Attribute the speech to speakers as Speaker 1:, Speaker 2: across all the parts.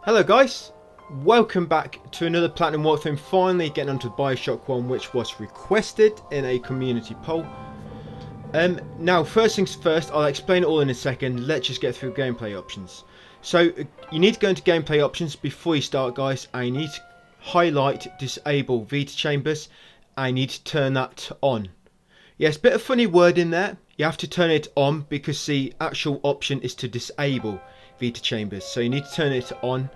Speaker 1: Hello guys, welcome back to another Platinum walkthrough. Finally getting onto Bioshock 1, which was requested in a community poll. Now first things first, I'll explain it all in a second. Let's just get through gameplay options. So you need to go into gameplay options before you start, guys, and you need to highlight disable Vita chambers and you need to turn that on. Yes, bit of funny word in there. You have to turn it on because the actual option is to disable Vita chambers, so you need to turn it on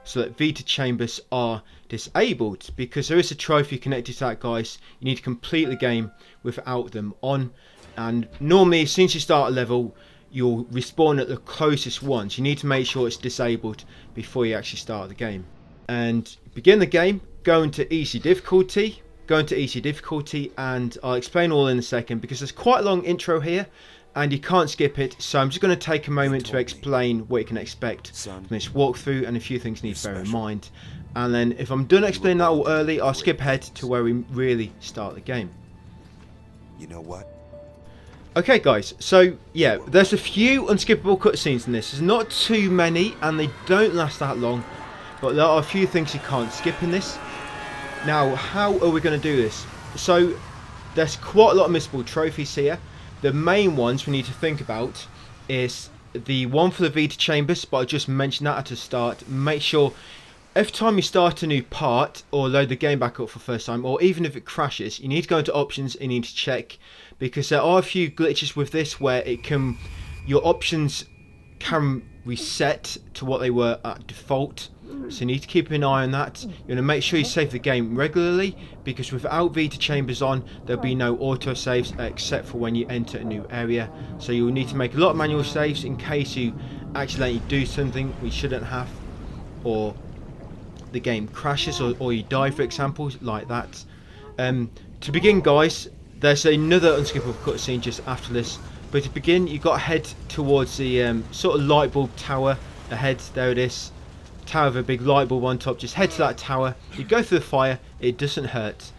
Speaker 1: so that Vita chambers are disabled, because there is a trophy connected to that, guys. You need to complete the game without them on, and normally as soon as you start a level you'll respawn at the closest ones. You need to make sure it's disabled before you actually start the game. And begin the game, go into easy difficulty, and I'll explain all in a second because there's quite a long intro here and you can't skip it, so I'm just going to take a moment to explain what you can expect from this walkthrough and a few things you need to bear in mind. And then if I'm done explaining that all early, I'll skip ahead to where we really start the game.
Speaker 2: You know what?
Speaker 1: Okay guys, so yeah, there's a few unskippable cutscenes in this. There's not too many and they don't last that long, but there are a few things you can't skip in this. Now, how are we going to do this? So there's quite a lot of missable trophies here. The main ones we need to think about is the one for the Vita chambers, but I just mentioned that at the start. Make sure every time you start a new part or load the game back up for the first time, or even if it crashes, you need to go into options and you need to check, because there are a few glitches with this where your options can reset to what they were at default. So you need to keep an eye on that. You want to make sure you save the game regularly, because without Vita chambers on there'll be no auto saves except for when you enter a new area. So you'll need to make a lot of manual saves in case you accidentally do something we shouldn't have, or the game crashes, or you die, for example, like that. To begin, guys, there's another unskippable cutscene just after this, but to begin you've got to head towards the sort of light bulb tower ahead. There it is. Tower with a big light bulb on top. Just head to that tower. You go through the fire, it doesn't hurt.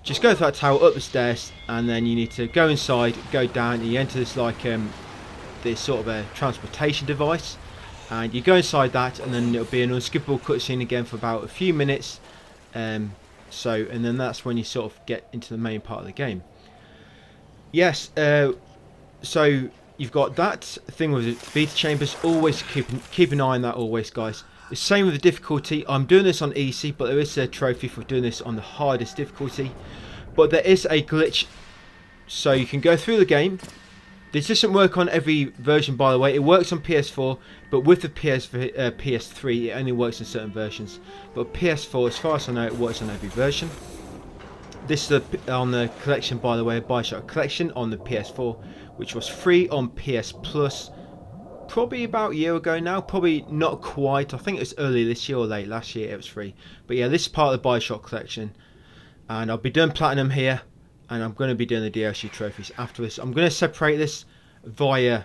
Speaker 1: Just go through that tower, up the stairs, and then you need to go inside, go down, and you enter this this sort of a transportation device, and you go inside that, and then it'll be an unskippable cutscene again for about a few minutes. And then that's when you sort of get into the main part of the game. Yes, so you've got that thing with the Vita chambers. Always keep an eye on that, always, guys. The same with the difficulty. I'm doing this on easy, but there is a trophy for doing this on the hardest difficulty. But there is a glitch, so you can go through the game. This doesn't work on every version, by the way. It works on PS4, but with the PS3 it only works in certain versions. But PS4, as far as I know, it works on every version. This is on the collection, by the way, Bioshock Collection on the PS4, which was free on PS Plus probably about a year ago now. Probably not quite. I think it was early this year or late last year it was free. But yeah, this is part of the Bioshock Collection, and I'll be doing Platinum here, and I'm going to be doing the DLC trophies after this. I'm going to separate this via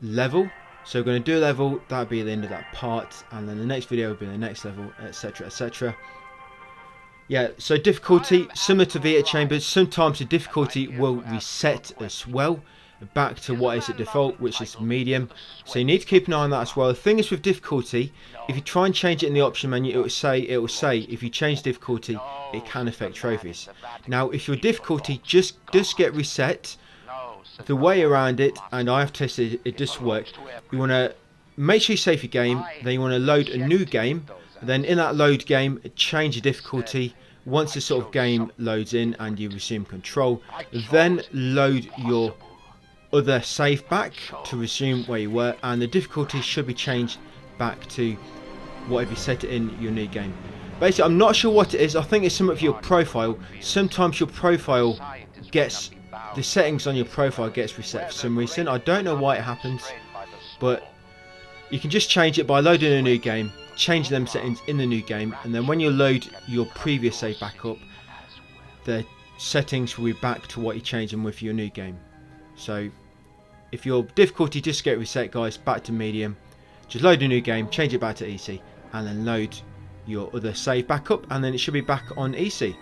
Speaker 1: level. So we're going to do a level, that'll be the end of that part, and then the next video will be the next level, etc, etc. Yeah, so difficulty, similar to Vita chambers, sometimes the difficulty will reset as well back to what is at default, which is medium. So you need to keep an eye on that as well. The thing is with difficulty, if you try and change it in the option menu, it will say if you change difficulty, it can affect trophies. Now, if your difficulty just does get reset, the way around it, and I have tested it does work, you want to make sure you save your game, then you want to load a new game. Then in that load game, change the difficulty. Once the sort of game loads in and you resume control, then load your other save back to resume where you were, and the difficulty should be changed back to whatever you set it in your new game. Basically, I'm not sure what it is. I think it's some of your profile. Sometimes your profile gets, the settings on your profile gets reset for some reason. I don't know why it happens, but you can just change it by loading a new game, change them settings in the new game, and then when you load your previous save back up, the settings will be back to what you changed them with your new game. So if your difficulty just get reset, guys, back to medium, just load a new game, change it back to easy, and then load your other save back up, and then it should be back on easy.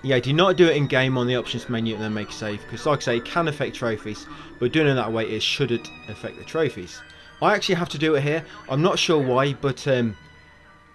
Speaker 1: Yeah, do not do it in game on the options menu and then make a save, because like I say, it can affect trophies, but doing it that way it shouldn't affect the trophies. I actually have to do it here. I'm not sure why, but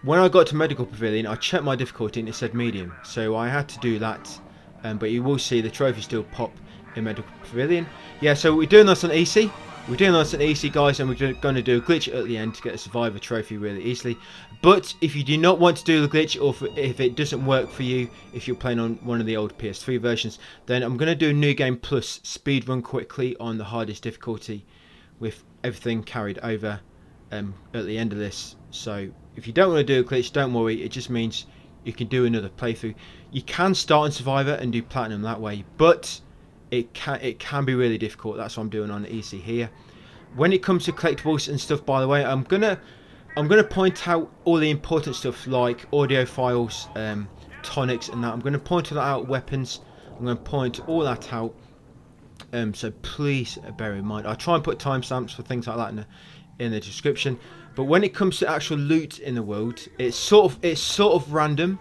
Speaker 1: when I got to Medical Pavilion, I checked my difficulty and it said medium. So I had to do that. But you will see the trophy still pop in Medical Pavilion. Yeah, so we're doing this on easy. We're doing this on easy, guys, and we're going to do a glitch at the end to get a survivor trophy really easily. But if you do not want to do the glitch, or if it doesn't work for you, if you're playing on one of the old PS3 versions, then I'm going to do a new game plus speedrun quickly on the hardest difficulty with everything carried over at the end of this. So if you don't want to do a glitch, don't worry. It just means you can do another playthrough. You can start on survivor and do platinum that way, but it can be really difficult. That's what I'm doing on easy here. When it comes to collectibles and stuff, by the way, I'm gonna point out all the important stuff like audio files, tonics and that. I'm gonna point all that out, weapons. I'm gonna point all that out. So please bear in mind. I try and put timestamps for things like that in the description. But when it comes to actual loot in the world, it's sort of random.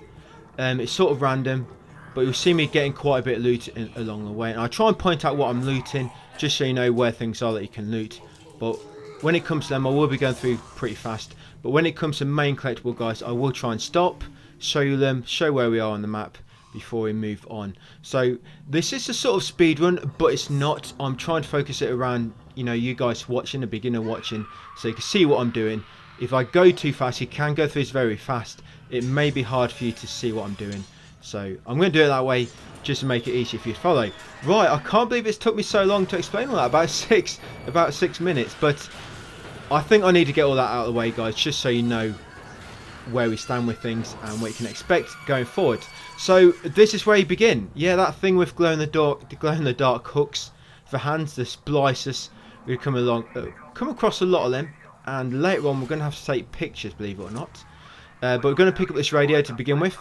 Speaker 1: It's sort of random. But you'll see me getting quite a bit of loot along the way. And I try and point out what I'm looting, just so you know where things are that you can loot. But when it comes to them, I will be going through pretty fast. But when it comes to main collectible, guys, I will try and stop, show you them, show where we are on the map before we move on. So this is a sort of speed run, but it's not. I'm trying to focus it around, you know, you guys watching, a beginner watching, so you can see what I'm doing. If I go too fast, you can go through this very fast. It may be hard for you to see what I'm doing. So I'm going to do it that way just to make it easier for you to follow. Right, I can't believe it's took me so long to explain all that, about 6 minutes. But I think I need to get all that out of the way, guys, just so you know where we stand with things and what you can expect going forward. So this is where you begin. Yeah, that thing with glow in the dark hooks for hands, the splicers. We come across a lot of them, and later on we're going to have to take pictures, believe it or not. But we're going to pick up this radio to begin with.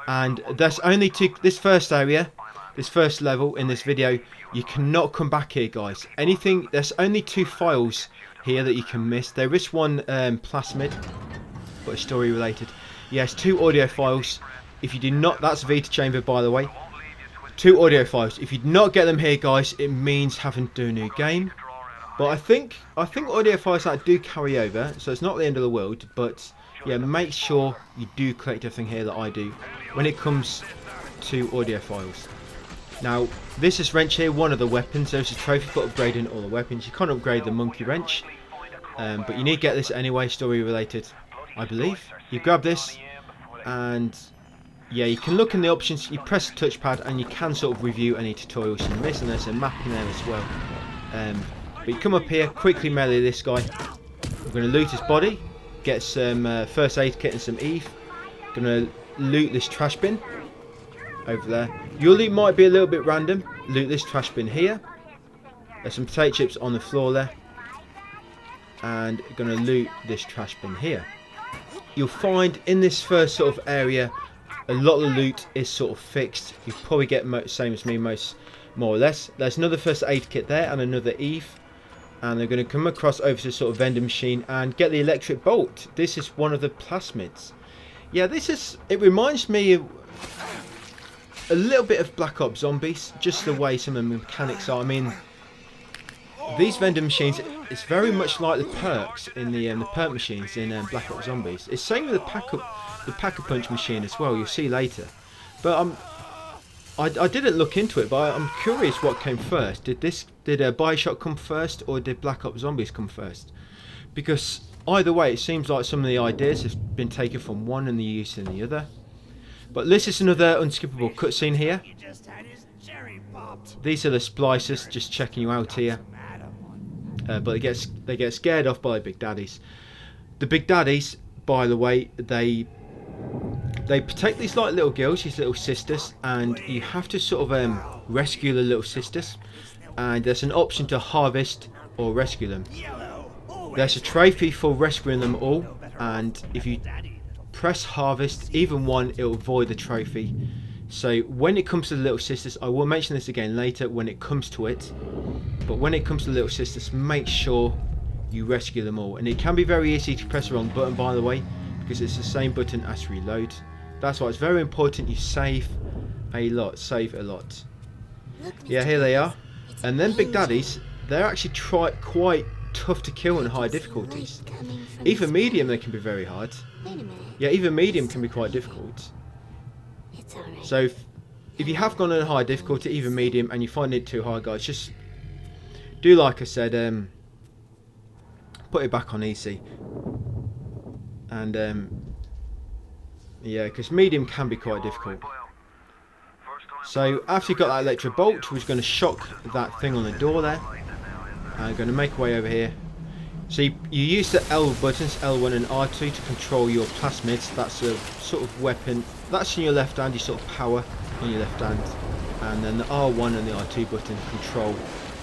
Speaker 1: And there's only this first area, this first level in this video. You cannot come back here, guys. There's only 2 files here that you can miss. There is one plasmid, but it's story related. Yes, 2 audio files. If you do not, that's Vita chamber, by the way. 2 audio files. If you do not get them here, guys, it means having to do a new game. But I think audio files that do carry over, so it's not the end of the world. But yeah, make sure you do collect everything here that I do when it comes to audio files. Now, this is wrench here, one of the weapons. There's a trophy for upgrading all the weapons. You can't upgrade the monkey wrench, but you need to get this anyway, story related, I believe. You grab this, and yeah, you can look in the options. You press the touchpad, and you can sort of review any tutorials you miss, and there's a map in there as well. But you come up here, quickly melee this guy. We're going to loot his body. Get some first aid kit and some Eve. Gonna loot this trash bin over there. Your loot might be a little bit random. Loot this trash bin here. There's some potato chips on the floor there. And gonna loot this trash bin here. You'll find in this first sort of area, a lot of the loot is sort of fixed. You probably get same as me, more or less. There's another first aid kit there and another Eve. And they're going to come across over to sort of vending machine and get the electric bolt. This is one of the plasmids. Yeah, it reminds me of a little bit of Black Ops Zombies, just the way some of the mechanics are. I mean, these vending machines, it's very much like the perks in the perk machines in Black Ops Zombies. It's same with the Pack-a-Punch machine as well. You'll see later. But I didn't look into it, but I'm curious what came first. Did Bioshock come first, or did Black Ops Zombies come first? Because either way, it seems like some of the ideas have been taken from one and they're used in the other. But this is another unskippable cutscene here. These are the splicers, just checking you out here. But they get scared off by the Big Daddies. The Big Daddies, by the way, they protect these like little girls, these little sisters, and you have to sort of rescue the little sisters. And there's an option to harvest or rescue them. There's a trophy for rescuing them all, and if you press harvest, even one, it will void the trophy. So when it comes to the little sisters, I will mention this again later when it comes to it, but when it comes to the little sisters, make sure you rescue them all. And it can be very easy to press the wrong button, by the way, because it's the same button as reload. That's why it's very important you save a lot. Yeah, here they are. And then Big Daddies, they're actually quite tough to kill on high difficulties.
Speaker 3: Coming from
Speaker 1: Even
Speaker 3: the
Speaker 1: medium,
Speaker 3: sky.
Speaker 1: they can be very hard.
Speaker 3: Wait a minute.
Speaker 1: Yeah, even medium can be quite difficult.
Speaker 3: It's alright.
Speaker 1: So if you have gone on a high difficulty, even medium, and you find it too hard, guys, just do like I said, put it back on easy. And yeah, because medium can be quite difficult. So after you've got that electric bolt, we're going to shock that thing on the door there. And going to make our way over here. So you use the L buttons, L1 and R2, to control your plasmids. That's a sort of weapon. That's in your left hand, you sort of power on your left hand. And then the R1 and the R2 button control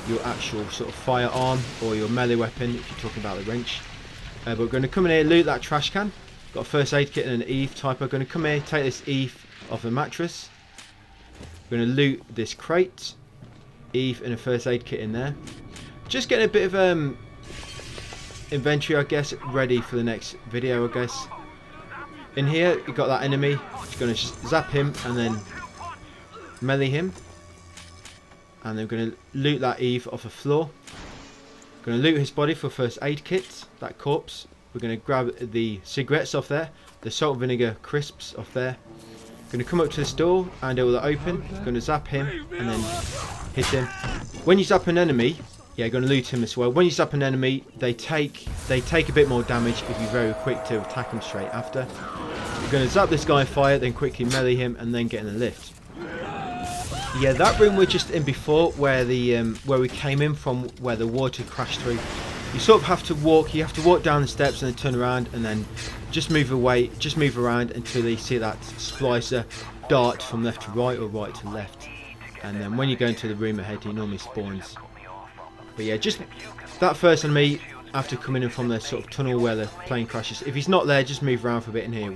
Speaker 1: your actual sort of firearm or your melee weapon if you're talking about the wrench. But we're going to come in here, loot that trash can. Got a first aid kit and an Eve type. We're going to come here, take this Eve off the mattress. We're going to loot this crate. Eve and a first aid kit in there. Just getting a bit of inventory, I guess, ready for the next video, I guess. In here, you've got that enemy. Just going to zap him and then melee him. And then we're going to loot that Eve off the floor. Going to loot his body for first aid kit, that corpse. We're going to grab the cigarettes off there, the salt and vinegar crisps off there. Going to come up to this door and it will open. Going to zap him and then hit him. When you zap an enemy, yeah, going to loot him as well. When you zap an enemy, they take a bit more damage if you're very quick to attack them straight after. We're going to zap this guy in fire, then quickly melee him and then get in the lift. Yeah, that room we're just in before, where the where we came in from, where the water crashed through. You sort of have to walk. You have to walk down the steps and then turn around and then just move away, just move around until you see that splicer dart from left to right or right to left. And then when you go into the room ahead, he normally spawns. But yeah, just that first enemy after coming in from the sort of tunnel where the plane crashes. If he's not there, just move around for a bit and he'll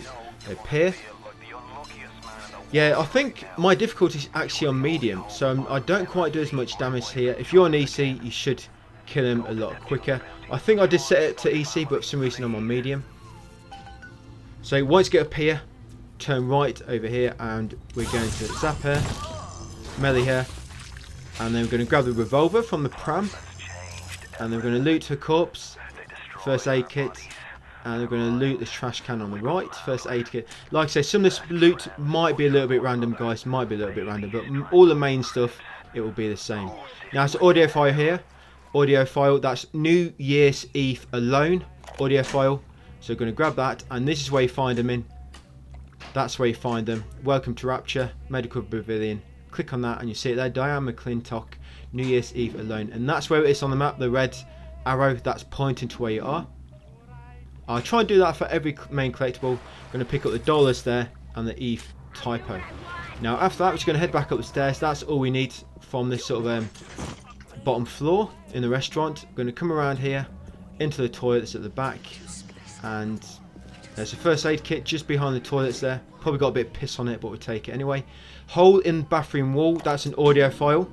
Speaker 1: appear. Yeah, I think my difficulty is actually on medium, so I don't quite do as much damage here. If you're on EC, you should kill him a lot quicker. I think I did set it to EC, but for some reason I'm on medium. So once you get up here, turn right over here, and we're going to zap her, melee her, and then we're going to grab the revolver from the pram, and then we're going to loot her corpse, first aid kit, and we're going to loot this trash can on the right, first aid kit. Like I say, some of this loot might be a little bit random, guys, might be a little bit random, but all the main stuff, it will be the same. Now it's audio file here, audio file, that's New Year's Eve alone, audio file. So we're going to grab that, and this is where you find them in. That's where you find them. Welcome to Rapture, Medical Pavilion. Click on that and you see it there, Diane McClintock, New Year's Eve alone. And that's where it is on the map, the red arrow, that's pointing to where you are. I'll try and do that for every main collectible. I'm going to pick up the dollars there and the Eve typo. Now after that, we're just going to head back up the stairs. That's all we need from this sort of bottom floor in the restaurant. We're going to come around here into the toilets at the back. And there's a first aid kit just behind the toilets there. Probably got a bit of piss on it, but we'll take it anyway. Hole in the bathroom wall, that's an audio file.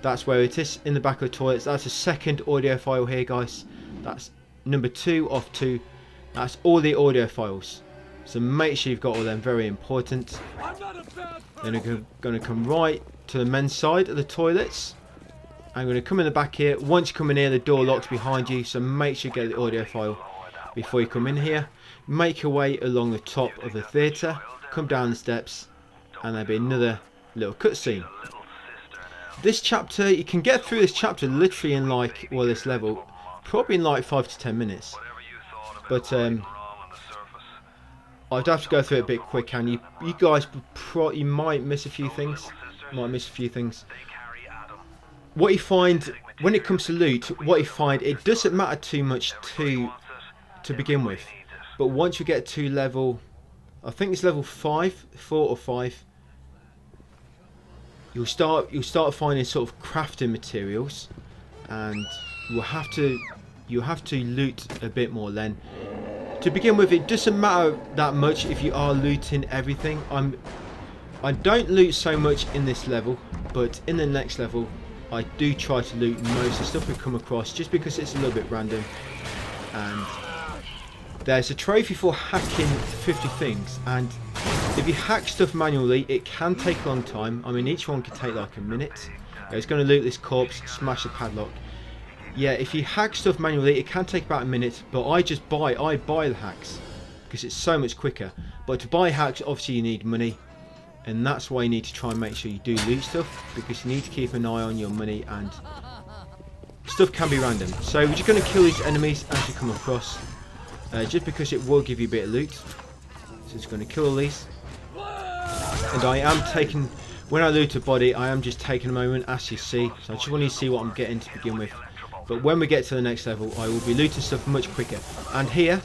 Speaker 1: That's where it is, in the back of the toilets. That's a second audio file here, guys. That's number 2 of 2. That's all the audio files. So make sure you've got all them, very important. Then we're going to come right to the men's side of the toilets. I'm going to come in the back here. Once you come in here, the door locks behind you, so make sure you get the audio file before you come in here. Make your way along the top of the theatre, come down the steps, and there'll be another little cutscene. This chapter, you can get through this chapter literally in like, well, this level, probably in like 5 to 10 minutes. But I'd have to go through it a bit quick, and you guys you might miss a few things. What you find when it comes to loot, it doesn't matter too much to begin with, but once you get to level, I think it's level 4 or 5, you'll start finding sort of crafting materials, and you'll have to loot a bit more then. To begin with, it doesn't matter that much if you are looting everything. I don't loot so much in this level, but in the next level I do try to loot most of the stuff we come across, just because it's a little bit random. And there's a trophy for hacking 50 things, and if you hack stuff manually, it can take a long time. I mean, each one can take like a minute. It's going to loot this corpse, smash the padlock. Yeah, if you hack stuff manually, it can take about a minute, but I buy the hacks because it's so much quicker. But to buy hacks, obviously you need money, and that's why you need to try and make sure you do loot stuff, because you need to keep an eye on your money, and stuff can be random. So we're just going to kill these enemies as you come across, just because it will give you a bit of loot. So it's going to kill all these, and I am taking, when I loot a body, I am just taking a moment, as you see. So I just want you to see what I'm getting to begin with. But when we get to the next level, I will be looting stuff much quicker. And here,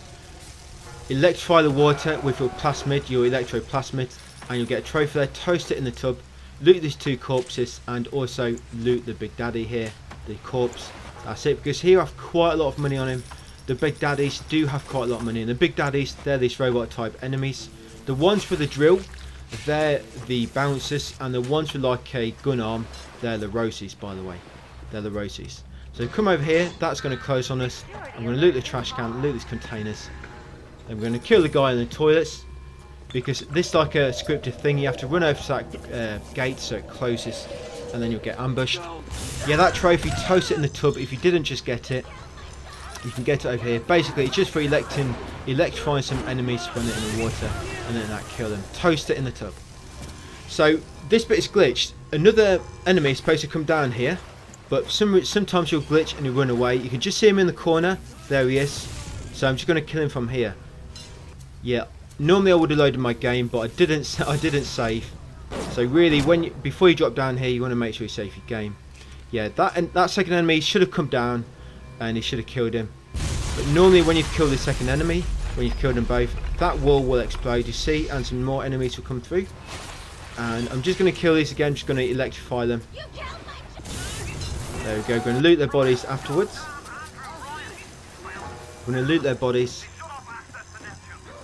Speaker 1: electrify the water with your plasmid, your electroplasmid, and you'll get a trophy there. Toast it in the tub, loot these 2 corpses, and also loot the big daddy here, the corpse. That's it, because here I have quite a lot of money on him. The big daddies do have quite a lot of money, and the big daddies, they're these robot type enemies. The ones with the drill, they're the bouncers, and the ones with like a gun arm, they're the Rosies, by the way. They're the Rosies. So come over here, that's going to close on us. I'm going to loot the trash can, loot these containers. Then we're going to kill the guy in the toilets, because this is like a scripted thing. You have to run over to that gate so it closes, and then you'll get ambushed. Yeah, that trophy, toast it in the tub. If you didn't just get it, you can get it over here. Basically, it's just for electrifying some enemies when they're in the water, and then that kill them. Toast it in the tub. So this bit is glitched. Another enemy is supposed to come down here, but sometimes you'll glitch and you run away. You can just see him in the corner. There he is. So I'm just going to kill him from here. Yeah, normally I would have loaded my game, but I didn't save. So really, before you drop down here, you want to make sure you save your game. Yeah, that second enemy should have come down, and he should have killed him. But normally when you've killed the second enemy, when you've killed them both, that wall will explode, you see, and some more enemies will come through. And I'm just going to kill these again. Just going to electrify them. There we go, going to loot their bodies afterwards. We're going to loot their bodies.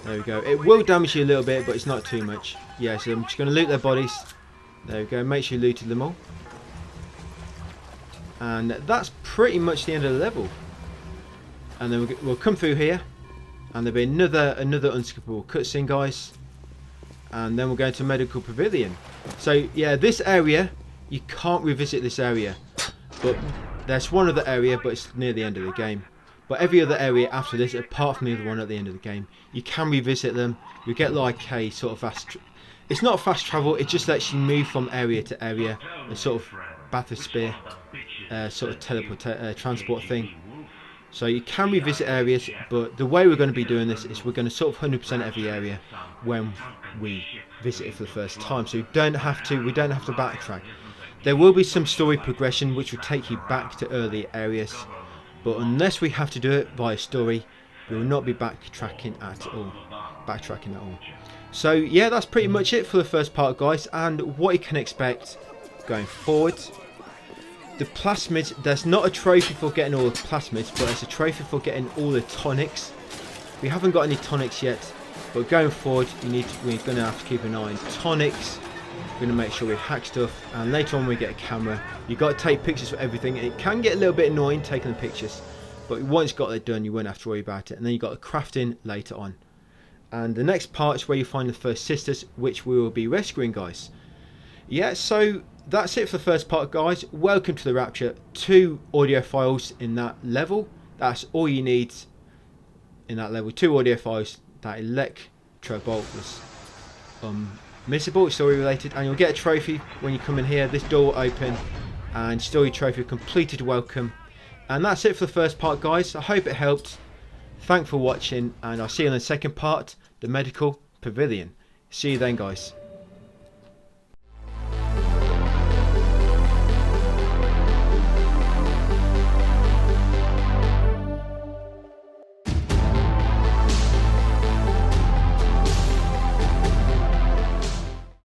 Speaker 1: There we go. It will damage you a little bit, but it's not too much. Yeah, so I'm just going to loot their bodies. There we go, make sure you looted them all. And that's pretty much the end of the level. And then we'll come through here, and there'll be another unskippable cutscene, guys. And then we'll go to Medical Pavilion. So yeah, this area, you can't revisit this area. But there's one other area, but it's near the end of the game. But every other area after this, apart from the other one at the end of the game, you can revisit them. You get like a sort of fast... It's not fast travel, it just lets you move from area to area. A sort of bathysphere, sort of transport thing. So you can revisit areas, but the way we're going to be doing this is we're going to sort of 100% every area when we visit it for the first time. So we don't have to backtrack. There will be some story progression which will take you back to earlier areas, but unless we have to do it via story, we will not be backtracking at all. So yeah, that's pretty much it for the first part, guys, and what you can expect going forward. The plasmids, there's not a trophy for getting all the plasmids, but there's a trophy for getting all the tonics. We haven't got any tonics yet, but going forward, we're going to have to keep an eye on tonics. We're going to make sure we hack stuff, and later on when we get a camera, you've got to take pictures for everything. It can get a little bit annoying taking the pictures, but once you've got that done, you won't have to worry about it. And then you've got the crafting later on. And the next part is where you find the first sisters, which we will be rescuing, guys. Yeah, so that's it for the first part, guys. Welcome to the Rapture. 2 audio files in that level. That's all you need in that level. 2 audio files. That electro bolt was missable, it's story related, and you'll get a trophy when you come in here. This door will open, and story trophy completed, welcome. And that's it for the first part, guys. I hope it helped. Thanks for watching, and I'll see you in the second part, the Medical Pavilion. See you then, guys.